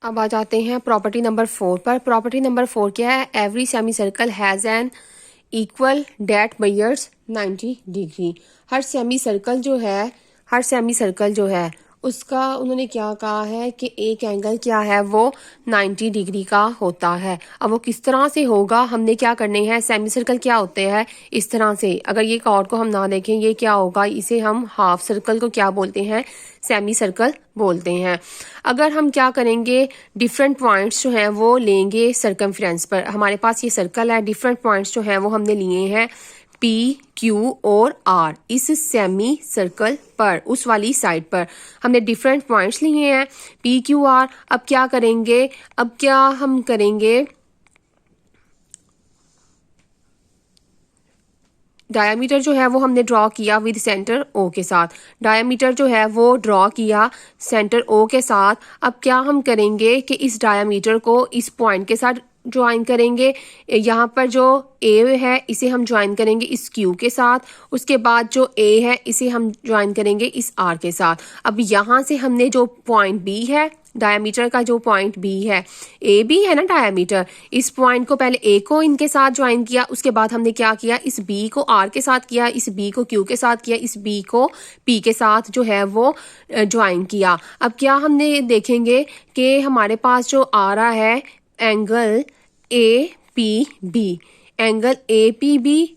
अब आ जाते हैं प्रॉपर्टी नंबर 4 पर। प्रॉपर्टी नंबर 4 क्या है? Every semi circle has an equal that measures 90 degree. हर सेमी सर्कल जो है उसका उन्होंने क्या कहा है कि एक एंगल क्या है वो 90 डिग्री का होता है। अब वो किस तरह से होगा, हमने क्या करने हैं, सेमी सर्कल क्या होते हैं इस तरह से। अगर ये कॉर्ड को हम ना देखें ये क्या होगा, इसे हम हाफ सर्कल को क्या बोलते हैं, सेमी सर्कल बोलते हैं। अगर हम क्या करेंगे, डिफरेंट पॉइंट्स जो हैं वो लेंगे सर्कमफ्रेंस पर। हमारे पास ये सर्कल है, डिफरेंट पॉइंट्स जो हैं वो हमने लिए हैं P, Q और R इस सेमी सर्कल पर, उस वाली साइड पर हमने डिफरेंट पॉइंट्स लिए हैं P, Q, R। अब क्या करेंगे, हम करेंगे डायमीटर जो है वो हमने ड्रॉ किया विद सेंटर O के साथ। डायमीटर जो है वो ड्रॉ किया सेंटर O के साथ। अब क्या हम करेंगे कि इस डायमीटर को इस पॉइंट के साथ ज्वाइन करेंगे। यहाँ पर जो A है इसे हम ज्वाइन करेंगे इस Q के साथ। उसके बाद जो A है इसे हम ज्वाइन करेंगे इस R के साथ। अब यहाँ से हमने जो पॉइंट B है, डायमीटर का जो पॉइंट B है, ए बी है ना डायमीटर, इस पॉइंट को पहले A को इनके साथ ज्वाइन किया। उसके बाद हमने क्या किया, इस B को R के साथ किया, इस B को Q के साथ किया, इस B को P के साथ जो है वो ज्वाइन किया। अब क्या हमने देखेंगे कि हमारे पास जो आ रहा है एंगल APB, एंगल APB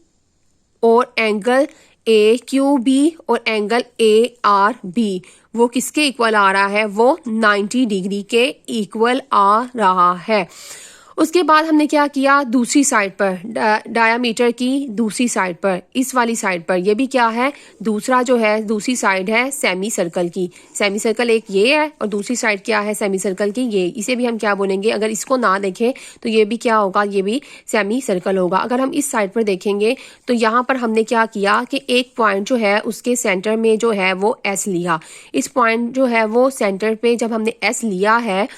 और एंगल AQB और एंगल ARB वो किसके इक्वल आ रहा है, वो 90 डिग्री के इक्वल आ रहा है। उसके बाद हमने क्या किया, दूसरी साइड पर, डायामीटर की दूसरी साइड पर, इस वाली साइड पर, ये भी क्या है, दूसरा जो है दूसरी साइड है सेमी सर्कल की। सेमी सर्कल एक ये है और दूसरी साइड क्या है सेमी सर्कल की, ये, इसे भी हम क्या बोलेंगे, अगर इसको ना देखें तो ये भी क्या होगा, ये भी सेमी सर्कल होगा। अगर हम इस साइड पर देखेंगे तो यहाँ पर हमने क्या किया कि एक पॉइंट जो है उसके सेंटर में जो है वो S लिया। इस पॉइंट जो है वो सेंटर पे जब हमने S लिया है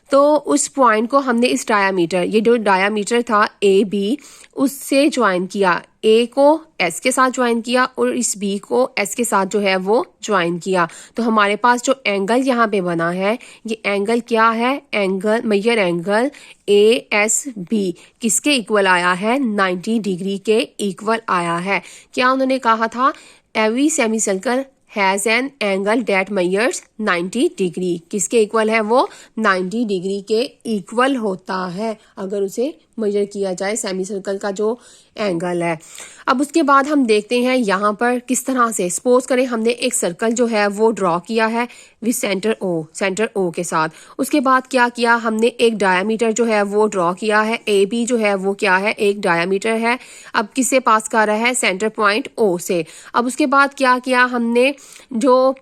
तो उस पॉइंट को हमने इस डायामीटर, ये जो डायामीटर था AB, उससे ज्वाइन किया। A को S के साथ ज्वाइन किया और इस B को S के साथ जो है वो ज्वाइन किया। तो हमारे पास जो एंगल यहाँ पे बना है, ये एंगल क्या है, एंगल मेजर एंगल ASB किसके इक्वल आया है, 90 डिग्री के इक्वल आया है। क्या उन्होंने कहा था, every semi circle has an angle date measures 90 degree, किसके इक्वल है वो, 90 डिग्री के इक्वल होता है अगर उसे मेजर किया जाए सेमी सर्कल का जो एंगल है। अब उसके बाद हम देखते हैं यहाँ पर किस तरह से, सपोज करें हमने एक सर्कल जो है वो ड्रॉ किया है विद सेंटर O के साथ। उसके बाद क्या किया, हमने एक डायमीटर जो है वो ड्रॉ किया है, AB जो है वो क्या है, एक डायमीटर है। अब किससे पास कर रहा है, सेंटर पॉइंट O से। अब उसके बाद क्या किया, हमने जो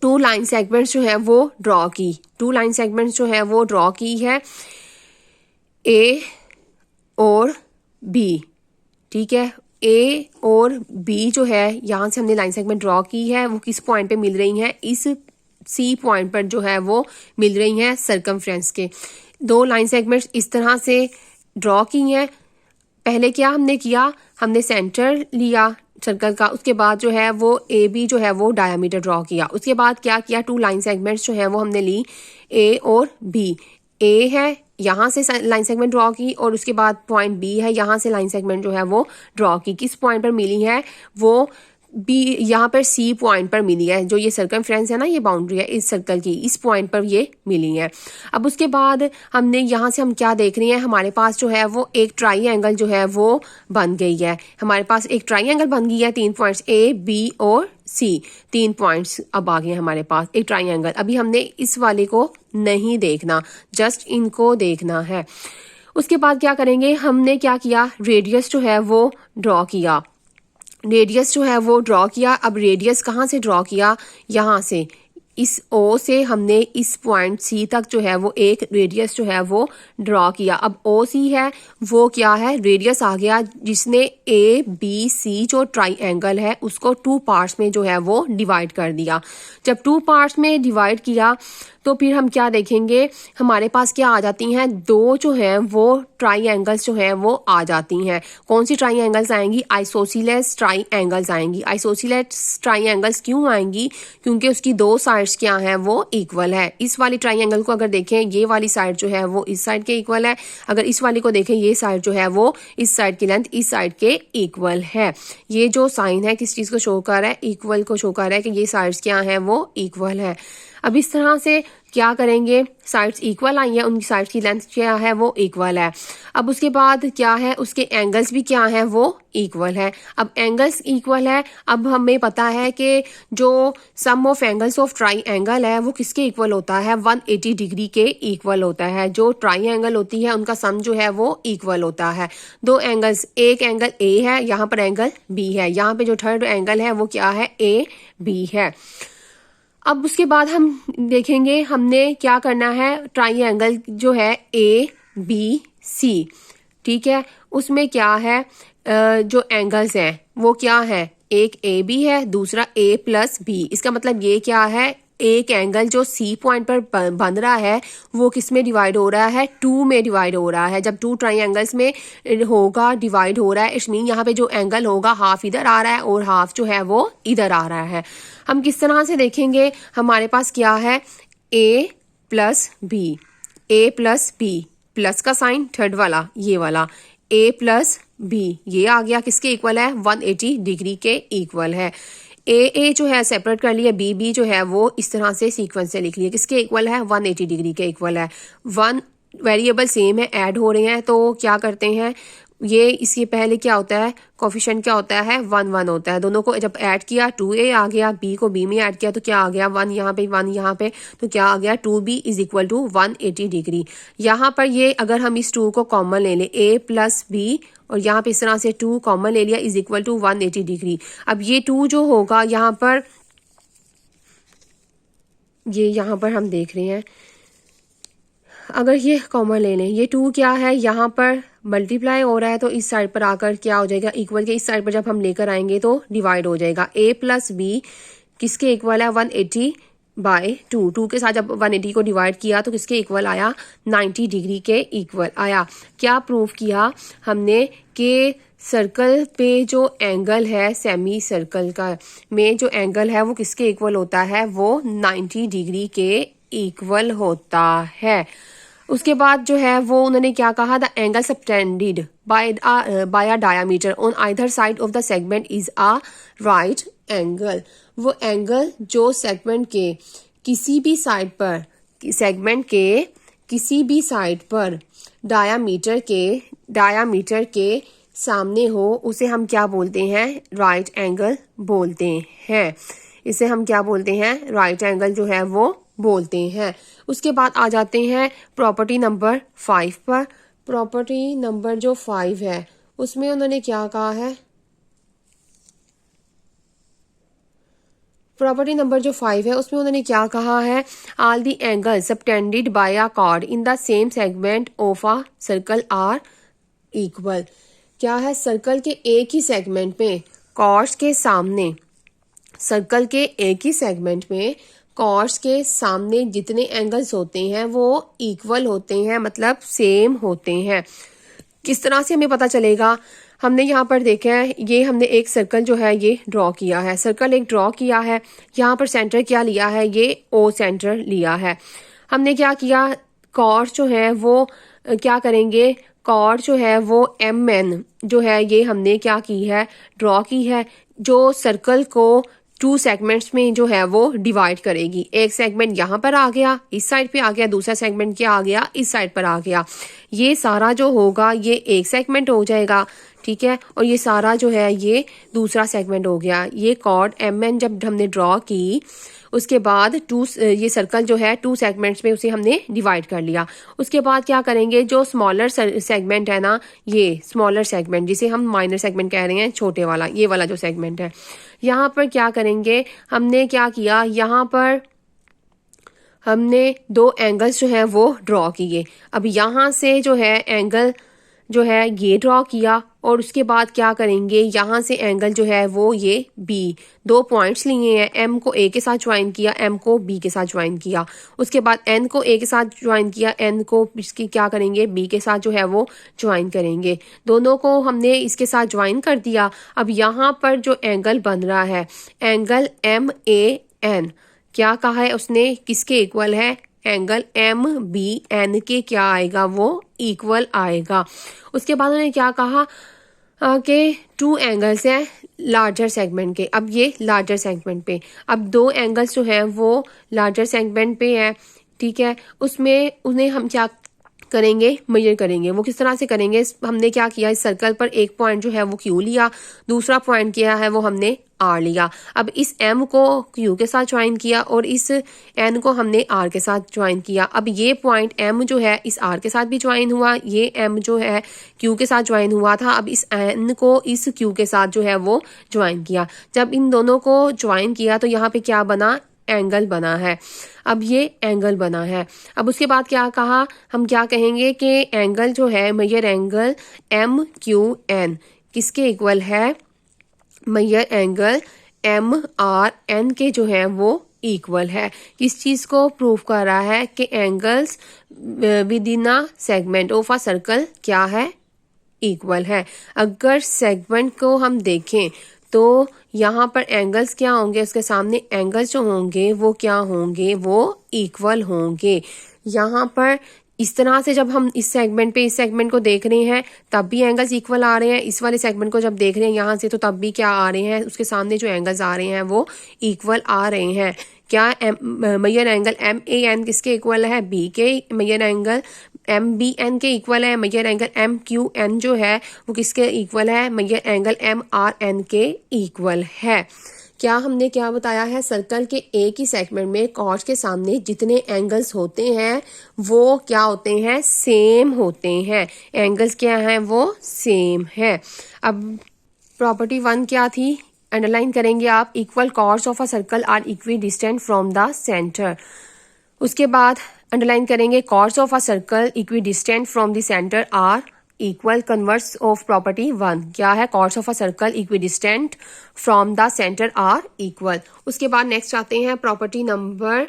2 लाइन सेगमेंट्स जो है वो ड्रॉ की, 2 लाइन सेगमेंट्स जो है वो ड्रॉ की है A और B, ठीक है। A और B जो है यहाँ से हमने लाइन सेगमेंट ड्रॉ की है, वो किस पॉइंट पे मिल रही हैं, इस C पॉइंट पर जो है वो मिल रही हैं सर्कमफ्रेंस के। 2 लाइन सेगमेंट्स इस तरह से ड्रॉ की हैं। पहले क्या हमने किया, हमने सेंटर लिया सर्कल का, उसके बाद जो है वो AB जो है वो डायमीटर ड्रॉ किया। उसके बाद क्या किया, 2 लाइन सेगमेंट्स जो है वो हमने ली A और B। A है, यहाँ से लाइन सेगमेंट ड्रॉ की और उसके बाद पॉइंट B है, यहाँ से लाइन सेगमेंट जो है वो ड्रॉ की। किस पॉइंट पर मिली है वो, B यहाँ पर C पॉइंट पर मिली है। जो ये सर्कमफ्रेंस है ना, ये बाउंड्री है इस सर्कल की, इस पॉइंट पर ये मिली है। अब उसके बाद हमने यहाँ से हम क्या देख रहे हैं, हमारे पास जो है वो एक ट्राइंगल जो है वो बन गई है। हमारे पास एक ट्राइंगल बन गई है, 3 पॉइंट्स A, B और C, 3 पॉइंट्स अब आ गए हमारे पास एक ट्राइंगल। अभी हमने इस वाले को नहीं देखना, जस्ट इनको देखना है। उसके बाद क्या करेंगे, हमने क्या किया, रेडियस जो है वो ड्रॉ किया, रेडियस जो है वो ड्रॉ किया। अब रेडियस कहाँ से ड्रॉ किया, यहाँ से, इस O से हमने इस पॉइंट C तक जो है वो एक रेडियस जो है वो ड्रॉ किया। अब OC है वो क्या है, रेडियस आ गया जिसने ABC जो ट्राइंगल है उसको 2 पार्ट्स में जो है वो डिवाइड कर दिया। जब 2 पार्ट्स में डिवाइड किया तो फिर हम क्या देखेंगे, हमारे पास क्या आ जाती हैं, दो जो है वो ट्राइंगल्स जो है वो आ जाती हैं। कौन सी ट्राइंगल्स आएंगी, आइसोसीलेस ट्राइंगल्स आएंगी। आइसोसीलेस ट्राइंगल्स क्यों आएंगी, क्योंकि उसकी दो साइड्स क्या हैं वो इक्वल है। इस वाली ट्राइंगल को अगर देखें, ये वाली साइड जो है वो इस साइड के इक्वल है, अगर इस वाली को देखें, ये साइड जो है वो इस साइड की लेंथ इस साइड के इक्वल है। ये जो साइन है किस चीज को शो कर रहा है, इक्वल को शो कर रहा है कि ये साइड्स क्या हैं वो इक्वल है। अब इस तरह से क्या करेंगे, साइड्स इक्वल आई है, उनकी साइड्स की लेंथ क्या है वो इक्वल है। अब उसके बाद क्या है, उसके एंगल्स भी क्या है वो इक्वल है। अब एंगल्स इक्वल है, अब हमें पता है कि जो sum of angles of triangle है वो किसके इक्वल होता है, 180 डिग्री के इक्वल होता है। जो ट्राई एंगल होती है उनका सम जो है वो इक्वल होता है। दो एंगल्स, एक एंगल ए है, यहाँ पर एंगल बी है, यहाँ पे जो थर्ड एंगल है वो क्या है, ए बी है। अब उसके बाद हम देखेंगे हमने क्या करना है, ट्राइंगल जो है ए बी सी, ठीक है, उसमें क्या है, जो एंगल्स हैं वो क्या है, एक ए बी है, दूसरा ए प्लस बी। इसका मतलब ये क्या है, एक एंगल जो सी पॉइंट पर बन रहा है वो किस में डिवाइड हो रहा है, टू में डिवाइड हो रहा है। जब टू ट्राइंगल्स में होगा डिवाइड हो रहा है, इट मीन यहाँ पे जो एंगल होगा हाफ इधर आ रहा है और हाफ जो है वो इधर आ रहा है। हम किस तरह से देखेंगे, हमारे पास क्या है, ए प्लस बी, ए प्लस बी, प्लस का साइन थर्ड वाला ये वाला, ए प्लस बी, ये आ गया किसके इक्वल है, 180 डिग्री के इक्वल है। ए जो है सेपरेट कर लिया, बी बी जो है वो इस तरह से सीक्वेंस से लिख लिया, किसके इक्वल है, 180 डिग्री के इक्वल है। वन वेरिएबल सेम है, ऐड हो रहे हैं, तो क्या करते हैं, ये इसके पहले क्या होता है, कोफिशिएंट क्या होता है, 1 1 होता है। दोनों को जब ऐड किया 2a आ गया, b को b में ऐड किया तो क्या आ गया, 1 यहाँ पे 1 यहाँ पे, तो क्या आ गया, 2b is equal to 180 degree. यहाँ पर ये अगर हम इस 2 को कॉमन ले लें, a प्लस बी, और यहाँ पे इस तरह से 2 कॉमन ले लिया, इज इक्वल टू 180 डिग्री। अब ये 2 जो होगा यहाँ पर, ये यहाँ पर हम देख रहे हैं, अगर ये कॉमन ले लें, ये 2 क्या है, यहाँ पर मल्टीप्लाई हो रहा है, तो इस साइड पर आकर क्या हो जाएगा, इक्वल के इस साइड पर जब हम लेकर आएंगे तो डिवाइड हो जाएगा। a प्लस बी किसके इक्वल है, 180 बाय 2, 2 के साथ जब 180 को डिवाइड किया तो किसके इक्वल आया, 90 डिग्री के इक्वल आया। क्या प्रूव किया हमने कि सर्कल पे जो एंगल है, सेमी सर्कल का में जो एंगल है वो किसके इक्वल होता है, वो 90 डिग्री के इक्वल होता है। उसके बाद जो है वो उन्होंने क्या कहा, the angle subtended by a diameter on either side of the segment is a right angle. वो एंगल जो सेगमेंट के किसी भी साइड पर, सेगमेंट के किसी भी साइड पर डायामीटर के सामने हो, उसे हम क्या बोलते हैं, राइट एंगल बोलते हैं। इसे हम क्या बोलते हैं, राइट एंगल जो है वो बोलते हैं। उसके बाद आ जाते हैं प्रॉपर्टी नंबर 5 पर। प्रॉपर्टी नंबर जो 5 है उसमें उन्होंने क्या कहा है, प्रॉपर्टी नंबर जो 5 है उसमें उन्होंने क्या कहा है, all the angle subtended by a chord in the same segment of a circle are equal. क्या है, सर्कल के एक ही सेगमेंट में कॉर्ड्स के सामने, सर्कल के एक ही सेगमेंट में कॉर्ड्स के सामने जितने एंगल्स होते हैं वो इक्वल होते हैं, मतलब सेम होते हैं। किस तरह से हमें पता चलेगा, हमने यहाँ पर देखा है, ये हमने एक सर्कल जो है ये ड्रॉ किया है, सर्कल एक ड्रॉ किया है, यहाँ पर सेंटर क्या लिया है, ये ओ सेंटर लिया है। हमने क्या किया, कॉर्ड जो है वो क्या करेंगे, कॉर्ड जो है वो MN जो है ये हमने क्या की है, ड्रॉ की है, जो सर्कल को 2 सेगमेंट्स में जो है वो डिवाइड करेगी। एक सेगमेंट यहाँ पर आ गया, इस साइड पे आ गया, दूसरा सेगमेंट क्या आ गया, इस साइड पर आ गया। ये सारा जो होगा ये एक सेगमेंट हो जाएगा, ठीक है, और ये सारा जो है ये दूसरा सेगमेंट हो गया। ये कॉर्ड MN जब हमने ड्रॉ की, उसके बाद ये सर्कल जो है 2 सेगमेंट्स में उसे हमने डिवाइड कर लिया। उसके बाद क्या करेंगे, जो स्मॉलर सेगमेंट है ना, ये स्मॉलर सेगमेंट जिसे हम माइनर सेगमेंट कह रहे हैं, छोटे वाला, ये वाला जो सेगमेंट है, यहाँ पर क्या करेंगे, हमने क्या किया, यहाँ पर हमने 2 एंगल्स जो है वो ड्रॉ किए। अब यहाँ से जो है एंगल जो है ये ड्रॉ किया और उसके बाद क्या करेंगे, यहाँ से एंगल जो है वो ये बी, 2 पॉइंट्स लिए हैं, एम को ए के साथ ज्वाइन किया, एम को बी के साथ ज्वाइन किया, उसके बाद एन को ए के साथ ज्वाइन किया, एन को इसकी क्या करेंगे बी के साथ जो है वो ज्वाइन करेंगे। दोनों को हमने इसके साथ ज्वाइन कर दिया। अब यहाँ पर जो एंगल बन रहा है, एंगल एम ए एन, क्या कहा है उसने, किसके इक्वल है, एंगल एम बी एन के क्या आएगा, वो इक्वल आएगा। उसके बाद उन्होंने क्या कहा कि 2 एंगल्स हैं लार्जर सेगमेंट के। अब ये लार्जर सेगमेंट पे, अब 2 एंगल्स जो हैं वो लार्जर सेगमेंट पे है, ठीक है। उसमें उन्हें हम क्या करेंगे, मेजर करेंगे। वो किस तरह से करेंगे, हमने क्या किया, इस सर्कल पर एक पॉइंट जो है वो क्यू लिया, दूसरा पॉइंट किया है वो हमने आर लिया। अब इस एम को क्यू के साथ ज्वाइन किया और इस एन को हमने आर के साथ ज्वाइन किया। अब ये पॉइंट एम जो है इस आर के साथ भी ज्वाइन हुआ, ये एम जो है क्यू के साथ ज्वाइन हुआ था। अब इस एन को इस क्यू के साथ जो है वो ज्वाइन किया। जब इन दोनों को ज्वाइन किया तो यहाँ पे क्या बना, एंगल बना है। अब ये एंगल बना है। अब उसके बाद क्या कहा, हम क्या कहेंगे कि एंगल जो है, measure angle M Q N किसके इक्वल है, measure angle M R N के जो है वो इक्वल है। किस चीज को प्रूव कर रहा है कि angles with in a segment of a circle क्या है, इक्वल है। अगर सेगमेंट को हम देखें तो यहाँ पर एंगल्स क्या होंगे, उसके सामने एंगल्स जो होंगे वो क्या होंगे, वो इक्वल होंगे। यहाँ पर इस तरह से जब हम इस सेगमेंट पे इस सेगमेंट को देख रहे हैं तब भी एंगल्स इक्वल आ रहे हैं, इस वाले सेगमेंट को जब देख रहे हैं यहाँ से तो तब भी क्या आ रहे हैं, उसके सामने जो एंगल्स आ रहे हैं वो इक्वल आ रहे हैं। क्या measure angle M A N किसके इक्वल है, बी के। Measure angle M B N के इक्वल है। Measure angle M Q N जो है वो किसके इक्वल है, measure angle M R N के इक्वल है। क्या हमने क्या बताया है, सर्कल के एक ही सेगमेंट में कॉर्ड्स के सामने जितने एंगल्स होते हैं वो क्या होते हैं, सेम होते हैं। एंगल्स क्या हैं, वो सेम है। अब प्रॉपर्टी 1 क्या थी, अंडरलाइन करेंगे आप, equal chords of a circle are equidistant from the centre. उसके बाद अंडरलाइन करेंगे chords of a circle equidistant from the centre are equal. Converse of property 1 क्या है, chords of a circle equidistant from the centre are equal. उसके बाद next आते हैं property number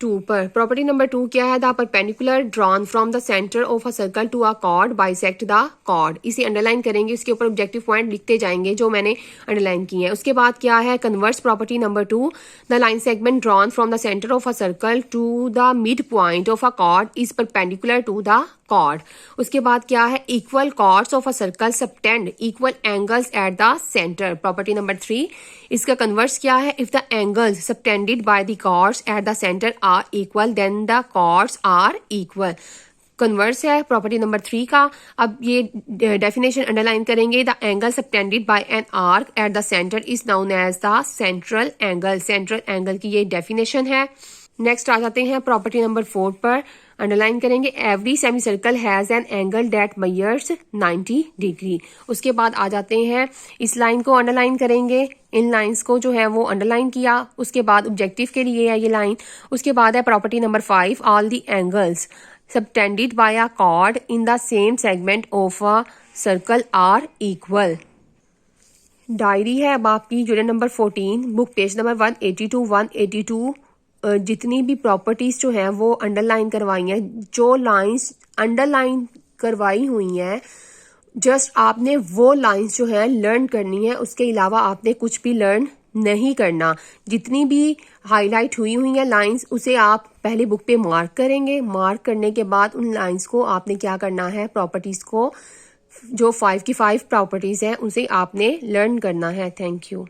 2 पर। प्रॉपर्टी नंबर 2 क्या है, the perpendicular drawn from the centre of a circle to a chord bisect the chord. इसे underline करेंगे, उसके ऊपर ऑब्जेक्टिव पॉइंट लिखते जाएंगे जो मैंने अंडरलाइन किए हैं। उसके बाद क्या है, converse property number 2, the line segment drawn from the centre of a circle to the mid point of a chord is perpendicular to the chord. उसके बाद क्या है, equal chords of a circle subtend equal angles at the centre. Property number 3, इसका converse क्या है, if the angles subtended by the chords at the centre are equal then the chords are equal. Converse है property number 3 का। अब ये definition underline करेंगे, the angle subtended by an arc at the centre is known as the central angle. Central angle की ये definition है। Next आ जाते हैं प्रॉपर्टी नंबर 4 पर, अंडरलाइन करेंगे, every semi circle has an angle that measures 90 degree. उसके बाद आ जाते हैं, इस लाइन को अंडरलाइन करेंगे, इन लाइंस को जो है वो अंडरलाइन किया। उसके बाद ऑब्जेक्टिव के लिए है ये लाइन। उसके बाद है property number 5, all the angles subtended by a chord in the same segment of a circle are equal. Diary है अब आपकी, unit number 14, book page number 182 182। जितनी भी प्रॉपर्टीज जो हैं वो अंडरलाइन करवाई हैं, जो लाइंस अंडरलाइन करवाई हुई हैं जस्ट आपने वो लाइंस जो है लर्न करनी है, उसके अलावा आपने कुछ भी लर्न नहीं करना। जितनी भी हाईलाइट हुई है लाइंस उसे आप पहले बुक पे मार्क करेंगे। मार्क करने के बाद उन लाइंस को आपने क्या करना है, प्रॉपर्टीज को जो 5 की 5 प्रॉपर्टीज हैं उसे आपने लर्न करना है। Thank you.